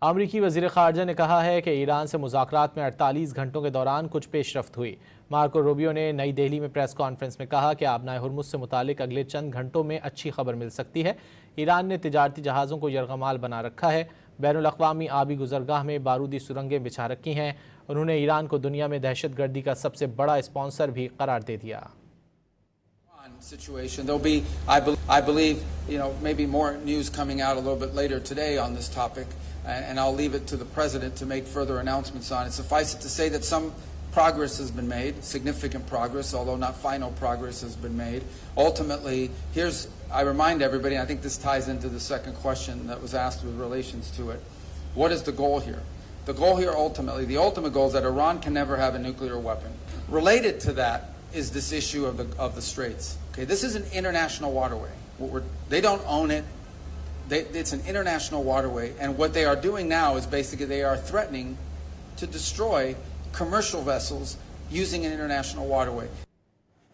امریکی वजीर خارجہ نے کہا ہے کہ ایران سے مذاکرات میں 48 گھنٹوں کے دوران کچھ پیش رفت ہوئی۔ مارکو روبیو نے نئی دہلی میں پریس کانفرنس میں کہا کہ آبنائے ہرمز سے متعلق اگلے چند گھنٹوں میں اچھی خبر مل سکتی ہے۔ ایران نے تجارتی جہازوں کو یرغمال بنا رکھا ہے، بین الاقوامی آبی گزرگاہ میں بارودی سرنگیں بچھا رکھی ہیں۔ انہوں نے ایران کو دنیا میں دہشت گردی کا سب سے بڑا اسپانسر بھی قرار دے دیا۔ Situation. There'll be, I believe, maybe more news coming out a little bit later today on this topic, and I'll leave it to the president to make further announcements on it. Suffice it to say that some progress has been made, significant progress, although not final progress has been made. Ultimately, I remind everybody, and I think this ties into the second question that was asked with relations to it. What is the goal here? The goal here ultimately, the ultimate goal is that Iran can never have a nuclear weapon. Related to that is this issue of the Straits. Okay, this is an international waterway. They don't own it. It's an international waterway, and what they are doing now is basically they are threatening to destroy commercial vessels using an international waterway.